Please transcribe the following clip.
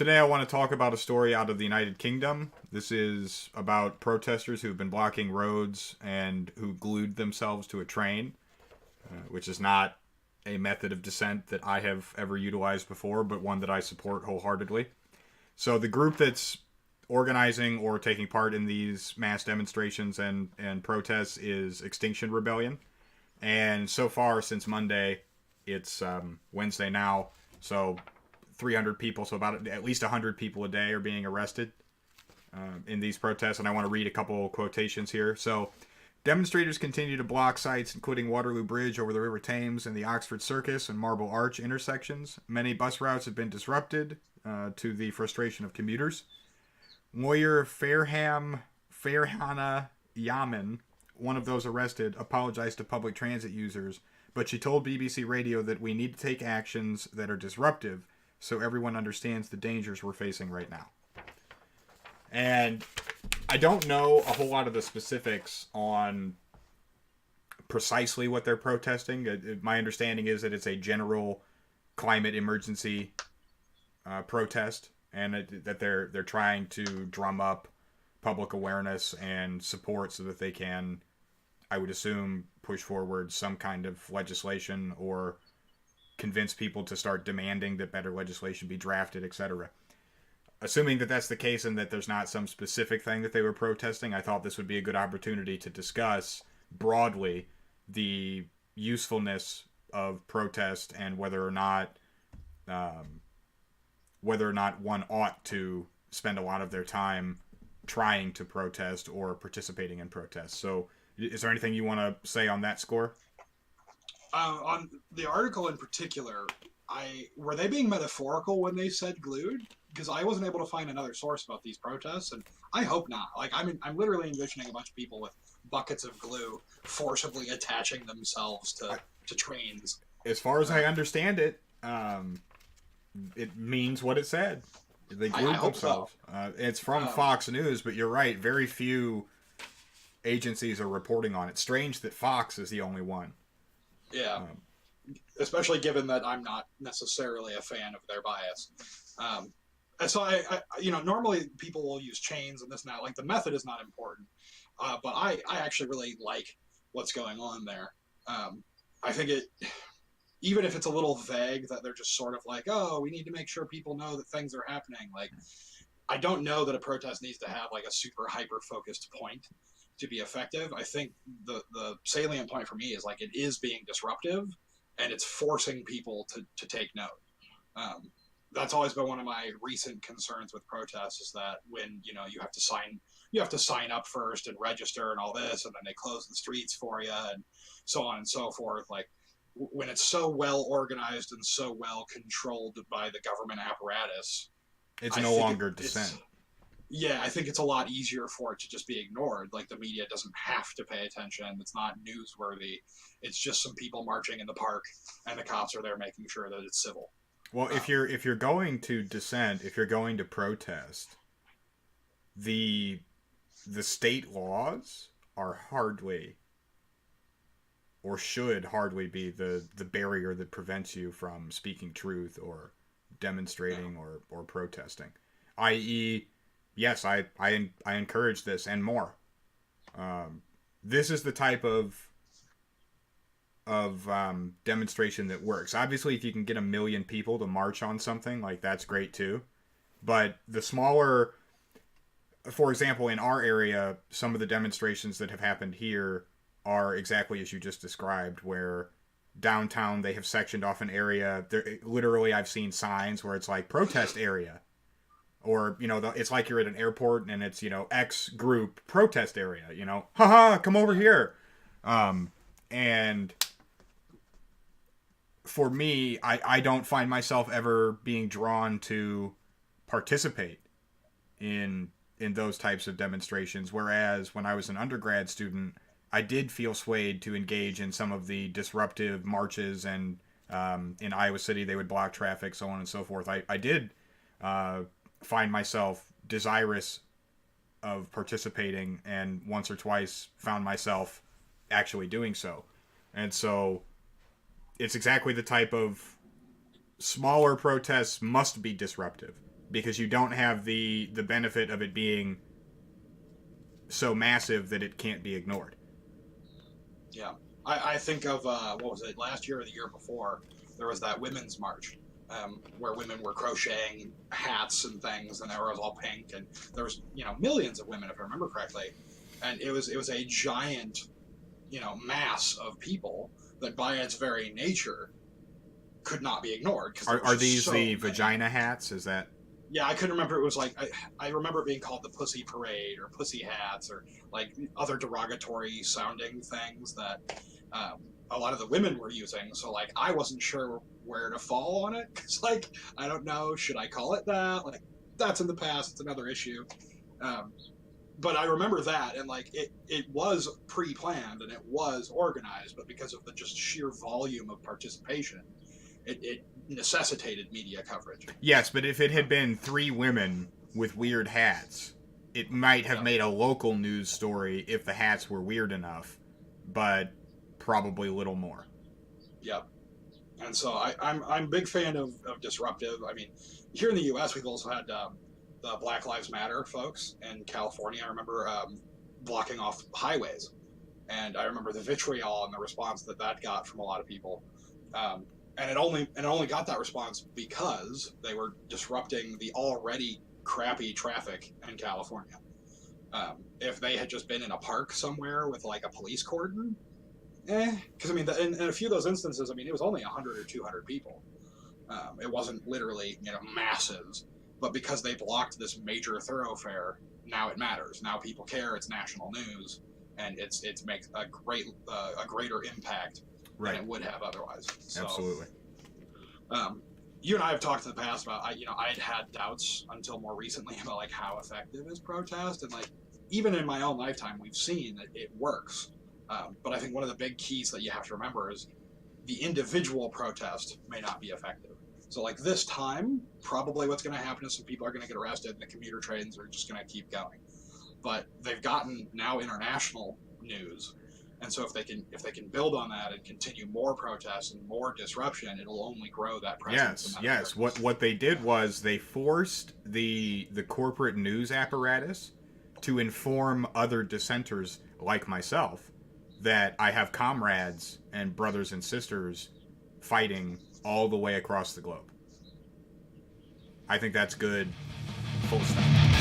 Today I want to talk about a story out of the United Kingdom. This is about protesters who have been blocking roads and who glued themselves to a train, which is not a method of dissent that I have ever utilized before, but one that I support wholeheartedly. So the group that's organizing or taking part in these mass demonstrations and protests is Extinction Rebellion. And so far, since Monday, it's Wednesday now, so 300 people, so about at least 100 people a day are being arrested in these protests. And I want to read a couple quotations here. So, demonstrators continue to block sites, including Waterloo Bridge over the River Thames and the Oxford Circus and Marble Arch intersections. Many bus routes have been disrupted to the frustration of commuters. Lawyer Farhana Yaman, one of those arrested, apologized to public transit users, but she told BBC Radio that we need to take actions that are disruptive so everyone understands the dangers we're facing right now. And I don't know a whole lot of the specifics on precisely what they're protesting. My understanding is that it's a general climate emergency protest, and that they're trying to drum up public awareness and support so that they can, I would assume, push forward some kind of legislation or convince people to start demanding that better legislation be drafted, etc. Assuming that that's the case and that there's not some specific thing that they were protesting, I thought this would be a good opportunity to discuss broadly the usefulness of protest and whether or not one ought to spend a lot of their time trying to protest or participating in protests. So, is there anything you want to say on that score? On the article in particular, were they being metaphorical when they said glued? Because I wasn't able to find another source about these protests, and I hope not. Like, I'm literally envisioning a bunch of people with buckets of glue forcibly attaching themselves to trains. As far as I understand it, it means what it said. They glued themselves. So. It's from Fox News, but you're right. Very few agencies are reporting on it. Strange that Fox is the only one. Yeah. Especially given that I'm not necessarily a fan of their bias. And so I normally people will use chains and this and that. Like, the method is not important. But I actually really like what's going on there. I think even if it's a little vague, that they're just sort of like, oh, we need to make sure people know that things are happening. Like, I don't know that a protest needs to have like a super hyper focused point to be effective. I think the salient point for me is like it is being disruptive and it's forcing people to take note. That's always been one of my recent concerns with protests, is that when you have to sign up first and register and all this, and then they close the streets for you and so on and so forth. Like, when it's so well organized and so well controlled by the government apparatus, it's no longer dissent. I think it's a lot easier for it to just be ignored. Like, the media doesn't have to pay attention. It's not newsworthy. It's just some people marching in the park, and the cops are there making sure that it's civil. Well, if you're going to dissent, if you're going to protest, the state laws are hardly, or should hardly be, the barrier that prevents you from speaking truth or demonstrating or protesting. I.e., yes, I encourage this and more. This is the type of demonstration that works. Obviously, if you can get 1 million people to march on something, like, that's great too. But the smaller, for example, in our area, some of the demonstrations that have happened here are exactly as you just described, where downtown they have sectioned off an area. Literally, I've seen signs where it's like protest area. Or, it's like you're at an airport and it's, X group protest area, haha, come over here. And for me, I don't find myself ever being drawn to participate in those types of demonstrations. Whereas when I was an undergrad student, I did feel swayed to engage in some of the disruptive marches, and in Iowa City they would block traffic, so on and so forth. I did find myself desirous of participating, and once or twice found myself actually doing so. And so it's exactly the type of smaller protests must be disruptive, because you don't have the benefit of it being so massive that it can't be ignored. Yeah. I think of, what was it, last year or the year before, there was that women's march where women were crocheting hats and things, and they were all pink, and there was, millions of women, if I remember correctly. And it was a giant, mass of people that by its very nature could not be ignored. Are these the vagina hats? Is that... Yeah, I couldn't remember. It was like I remember it being called the Pussy Parade or Pussy Hats or like other derogatory sounding things that a lot of the women were using. So like I wasn't sure where to fall on it because like I don't know, should I call it that? Like that's in the past. It's another issue. But I remember that, and like it was pre-planned and it was organized, but because of the just sheer volume of participation, it necessitated media coverage. Yes, but if it had been 3 women with weird hats, it might have made a local news story if the hats were weird enough, but probably little more. Yep. And so I'm a big fan of disruptive. I mean, here in the U.S., we've also had the Black Lives Matter folks in California. I remember blocking off highways, and I remember the vitriol and the response that got from a lot of people. And it only got that response because they were disrupting the already crappy traffic in California. If they had just been in a park somewhere with like a police cordon, because I mean, in a few of those instances, I mean, it was only 100 or 200 people. It wasn't literally masses, but because they blocked this major thoroughfare, now it matters. Now people care. It's national news, and it makes a greater impact. Right. Than it would have otherwise. So, absolutely. You and I have talked in the past about I had doubts until more recently about like how effective is protest, and like even in my own lifetime we've seen that it works. But I think one of the big keys that you have to remember is the individual protest may not be effective. So like this time, probably what's going to happen is some people are going to get arrested, and the commuter trains are just going to keep going. But they've gotten now international news. And so if they can build on that and continue more protests and more disruption, it'll only grow that presence. Yes. What they did was they forced the corporate news apparatus to inform other dissenters like myself that I have comrades and brothers and sisters fighting all the way across the globe. I think that's good. Full stop.